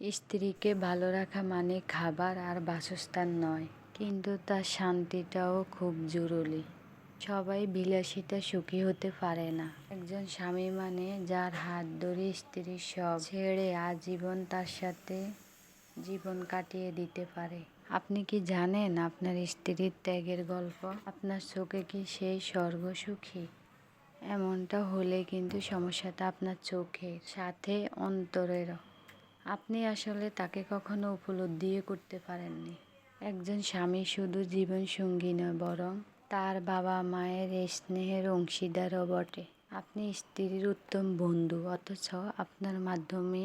স্ত্রীকে ভালো রাখা মানে খাবার আর বাসস্থান নয়, কিন্তু তার শান্তিটাও খুব জরুরি। সবাই বিলাসিতা সুখী হতে পারে না। একজন স্বামী মানে যার হাত ধরে স্ত্রীর সব ছেড়ে আজীবন তার সাথে জীবন কাটিয়ে দিতে পারে। আপনি কি জানেন আপনার স্ত্রীর ত্যাগের গল্প? আপনার চোখে কি সেই স্বর্গ সুখী? এমনটা হলে কিন্তু সমস্যাটা আপনার চোখের সাথে অন্তরেরও। আপনি আসলে তাকে কখনো উপলব্ধি করতে পারেননি। একজন স্বামী শুধু জীবন সঙ্গী নয়, বরং তার বাবা মায়ের স্নেহের অংশীদারও বটে। আপনি স্ত্রীর উত্তম বন্ধু, অথচ আপনার মাধ্যমে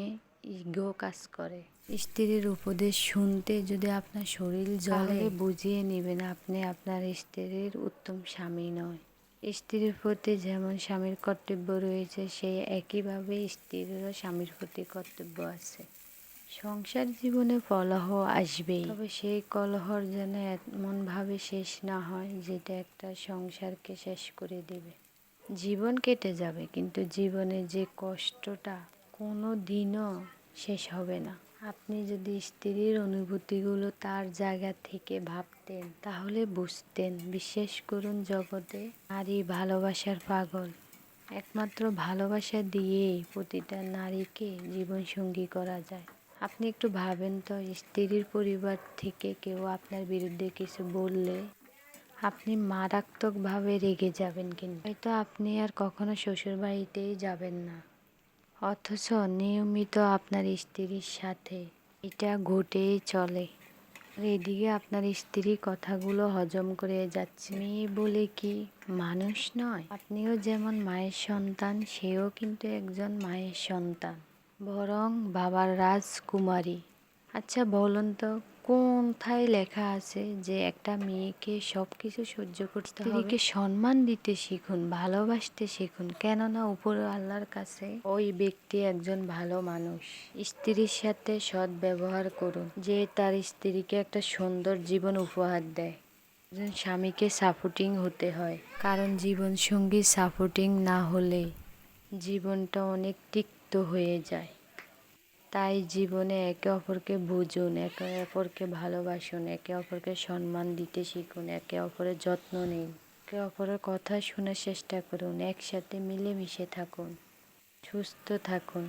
ইগো কাজ করে। স্ত্রীর উপদেশ শুনতে যদি আপনার শরীর জ্বলে, বুঝিয়ে নেবেন আপনি আপনার স্ত্রীর উত্তম স্বামী নয়। স্ত্রীর প্রতি যেমন স্বামীর কর্তব্য রয়েছে, সেই একইভাবে স্ত্রীরও স্বামীর প্রতি কর্তব্য আছে। সংসার জীবনে কলহ আসবেই, তবে সেই কলহর যেন এমনভাবে শেষ না হয় যেটা একটা সংসারকে শেষ করে দেবে। জীবন কেটে যাবে, কিন্তু জীবনের যে কষ্টটা কোনো দিনও শেষ হবে না। আপনি যদি স্ত্রীর অনুভূতিগুলো তার জায়গা থেকে ভাবতেন, তাহলে বুঝতেন, বিশ্বাস করুন, জগতে নারী ভালোবাসার পাগল। একমাত্র ভালোবাসা দিয়েই প্রতিটা নারীকে জীবনসঙ্গী করা যায়। আপনি একটু ভাবেন তো, স্ত্রীর পরিবার থেকে কেউ আপনার বিরুদ্ধে কিছু বললে আপনি মারাত্মকভাবে রেগে যাবেন, কিন্তু হয়তো আপনি আর কখনো শ্বশুর বাড়িতেই যাবেন না। অথচ নিয়মিত আপনার স্ত্রীর সাথে এটা ঘটেই চলে। এদিকে আপনার স্ত্রী কথাগুলো হজম করে যাচ্ছে। মেয়ে বলে কি মানুষ নয়? আপনিও যেমন মায়ের সন্তান, সেও কিন্তু একজন মায়ের সন্তান, বরং বাবার রাজকুমারী। আচ্ছা বলুন তো, কোথায় লেখা আছে যে একটা মেয়েকে সব কিছু সহ্য করতে হবে? স্ত্রীকে সম্মান দিতে শিখুন, ভালোবাসতে শিখুন, কেননা উপর আল্লাহর কাছে ওই ব্যক্তি একজন ভালো মানুষ। স্ত্রীর সাথে সৎ ব্যবহার করুন, যে তার স্ত্রীকে একটা সুন্দর জীবন উপহার দেয়। একজন স্বামীকে সাপোর্টিং হতে হয়, কারণ জীবন সঙ্গী সাপোর্টিং না হলে জীবনটা অনেক তিক্ত হয়ে যায়। তাই জীবনে একে অপরকে বুঝুন, একে অপরকে ভালোবাসুন, একে অপরকে সম্মান দিতে শিখুন, একে অপরের যত্ন নিন, একে অপরের কথা শোনার চেষ্টা করুন, একসাথে মিলেমিশে থাকুন, সুস্থ থাকুন,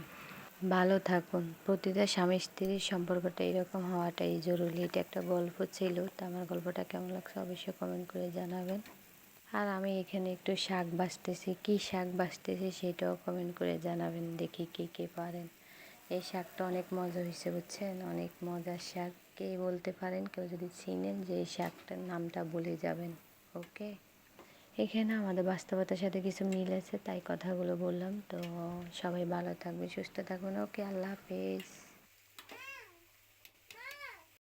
ভালো থাকুন। প্রতিটা স্বামী স্ত্রীর সম্পর্কটা এরকম হওয়াটাই জরুরি। এটা একটা গল্প ছিল, তো আমার গল্পটা কেমন লাগছে অবশ্যই কমেন্ট করে জানাবেন। আর আমি এখানে একটু শাক বাছতেছি, কী শাক বাছতেছি সেটাও কমেন্ট করে জানাবেন, দেখি কে পারেন। এই শাকটা অনেক মজা হয়েছে, বুঝছেন, অনেক মজার শাক। কে বলতে পারেন, কেউ যদি চিনেন যে এই শাকটার নামটা বলে যাবেন। ওকে, এখানে আমাদের বাস্তবতার সাথে কিছু মিল আছে, তাই কথাগুলো বললাম। তো সবাই ভালো থাকবে, সুস্থ থাকবেন। ওকে, আল্লাহ হাফেজ।